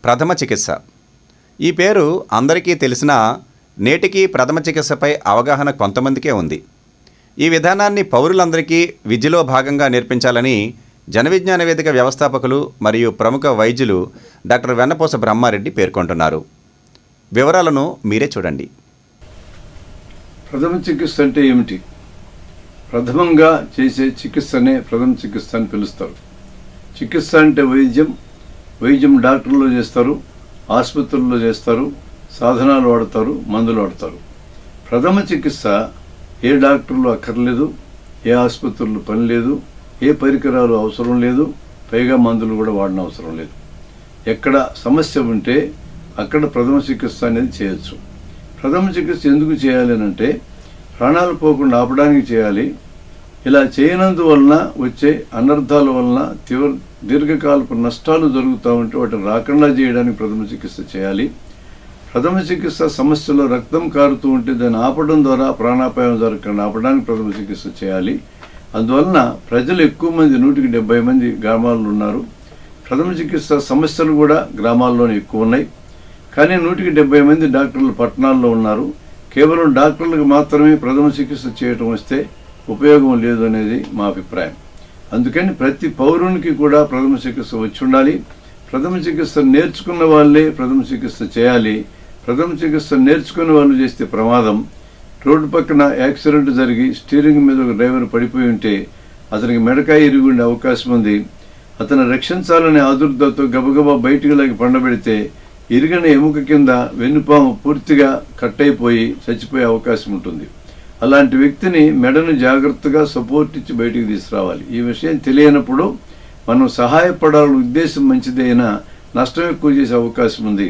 ప్రథమ చికిత్స. ఈ పేరు అందరికీ తెలిసినా నేటికి ప్రథమ చికిత్సపై అవగాహన కొంతమందికే ఉంది. ఈ విధానాన్ని పౌరులందరికీ విద్యలో భాగంగా నేర్పించాలని జనవిజ్ఞాన వేదిక వ్యవస్థాపకులు మరియు ప్రముఖ వైద్యులు డాక్టర్ వెన్నపూస బ్రహ్మారెడ్డి పేర్కొంటున్నారు. వివరాలను మీరే చూడండి. ప్రథమ చికిత్స అంటే ఏమిటి? ప్రథమంగా చేసే చికిత్సనే ప్రథమ చికిత్స అని పిలుస్తారు. చికిత్స అంటే వైద్యం డాక్టర్లు చేస్తారు, ఆసుపత్రుల్లో చేస్తారు, సాధనాలు వాడతారు, మందులు వాడతారు. ప్రథమ చికిత్స ఏ డాక్టర్లు అక్కర్లేదు, ఏ ఆసుపత్రులు పని లేదు, ఏ పరికరాలు అవసరం లేదు, పైగా మందులు కూడా వాడిన అవసరం లేదు. ఎక్కడ సమస్య ఉంటే అక్కడ ప్రథమ చికిత్స అనేది చేయొచ్చు. ప్రథమ చికిత్స ఎందుకు చేయాలి అంటే ప్రాణాలు పోకుండా ఆపడానికి చేయాలి. ఇలా చేయనందువలన వచ్చే అనర్థాల వలన దీర్ఘకాలపు నష్టాలు జరుగుతూ ఉంటే వాటిని రాకుండా చేయడానికి ప్రథమ చికిత్స చేయాలి. ప్రథమ చికిత్స సమస్యలో రక్తం కారుతూ ఉంటే దాన్ని ఆపడం ద్వారా ప్రాణాపాయం జరగకుండా ఆపడానికి ప్రథమ చికిత్స చేయాలి. అందువలన ప్రజలు ఎక్కువ మంది 170 మంది గ్రామాల్లో ఉన్నారు. ప్రథమ చికిత్స సమస్యలు కూడా గ్రామాల్లోనే ఎక్కువ ఉన్నాయి. కానీ 170 మంది డాక్టర్లు పట్టణాల్లో ఉన్నారు. కేవలం డాక్టర్లకు మాత్రమే ప్రథమ చికిత్స చేయటం వస్తే ఉపయోగం లేదు అనేది మా అభిప్రాయం. అందుకని ప్రతి పౌరునికి కూడా ప్రథమ చికిత్స వచ్చి ఉండాలి. ప్రథమ చికిత్స నేర్చుకున్న వాళ్ళే ప్రథమ చికిత్స చేయాలి. ప్రథమ చికిత్స నేర్చుకున్న వాళ్ళు చేస్తే ప్రమాదం. రోడ్డు పక్కన యాక్సిడెంట్ జరిగి స్టీరింగ్ మీద ఒక డ్రైవర్ పడిపోయి ఉంటే అతనికి మెడకాయ ఇరిగి ఉండే అవకాశం ఉంది. అతను రక్షించాలనే ఆదుర్దతో గబగబా బయటికి లాగి పండబెడితే ఇరిగిన ఎముక కింద వెన్నుపాము పూర్తిగా కట్ అయిపోయి చచ్చిపోయే అవకాశం ఉంటుంది. అలాంటి వ్యక్తిని మెడను జాగ్రత్తగా సపోర్ట్ ఇచ్చి బయటికి తీసుకురావాలి. ఈ విషయం తెలియనప్పుడు మనం సహాయపడాలని ఉద్దేశం మంచిదైనా నష్టం ఎక్కువ చేసే అవకాశం ఉంది.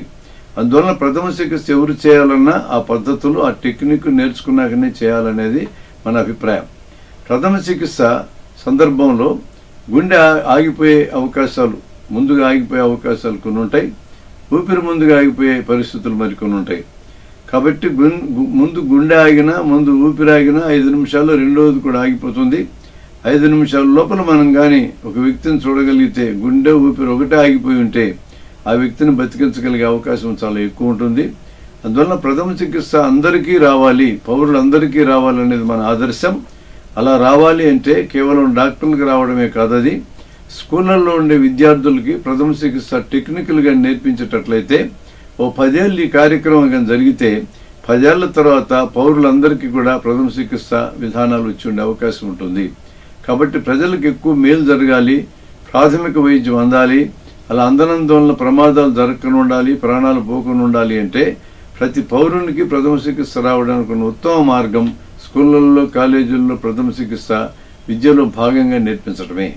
అందువలన ప్రథమ చికిత్స ఎవరు చేయాలన్నా ఆ పద్ధతులు, ఆ టెక్నిక్ నేర్చుకున్నాకనే చేయాలనేది మన అభిప్రాయం. ప్రథమ చికిత్స సందర్భంలో గుండె ముందుగా ఆగిపోయే అవకాశాలు కొన్ని ఉంటాయి. ఊపిరి ముందుగా ఆగిపోయే పరిస్థితులు మరికొన్ని ఉంటాయి. కాబట్టి ముందు గుండె ఆగినా, ముందు ఊపిరి ఆగినా 5 నిమిషాల్లో రెండోది కూడా ఆగిపోతుంది. 5 నిమిషాల లోపల మనం కానీ ఒక వ్యక్తిని చూడగలిగితే గుండె ఊపిరి ఒకటే ఆగిపోయి ఉంటే ఆ వ్యక్తిని బతికించగలిగే అవకాశం చాలా ఎక్కువ ఉంటుంది. అందువల్ల ప్రథమ చికిత్స అందరికీ రావాలి, పౌరులందరికీ రావాలనేది మన ఆదర్శం. అలా రావాలి అంటే కేవలం డాక్టర్లకు రావడమే కాదు, అది స్కూళ్ళల్లో ఉండే విద్యార్థులకి ప్రథమ చికిత్స టెక్నికల్గా నేర్పించేటట్లయితే 10 ఏళ్ళు ఈ కార్యక్రమం కానీ జరిగితే 10 ఏళ్ల తర్వాత పౌరులందరికీ కూడా ప్రథమ చికిత్స విధానాలు వచ్చి ఉండే అవకాశం ఉంటుంది. కాబట్టి ప్రజలకు ఎక్కువ మేలు జరగాలి, ప్రాథమిక వైద్యం అందాలి. అలా అందనందువలన ప్రమాదాలు జరగకుండా ఉండాలి, ప్రాణాలు పోకుండా ఉండాలి అంటే ప్రతి పౌరునికి ప్రథమ చికిత్స రావడానికి ఉన్న ఉత్తమ మార్గం స్కూళ్ళల్లో, కాలేజీల్లో ప్రథమ చికిత్స విద్యలో భాగంగా నేర్పించడమే.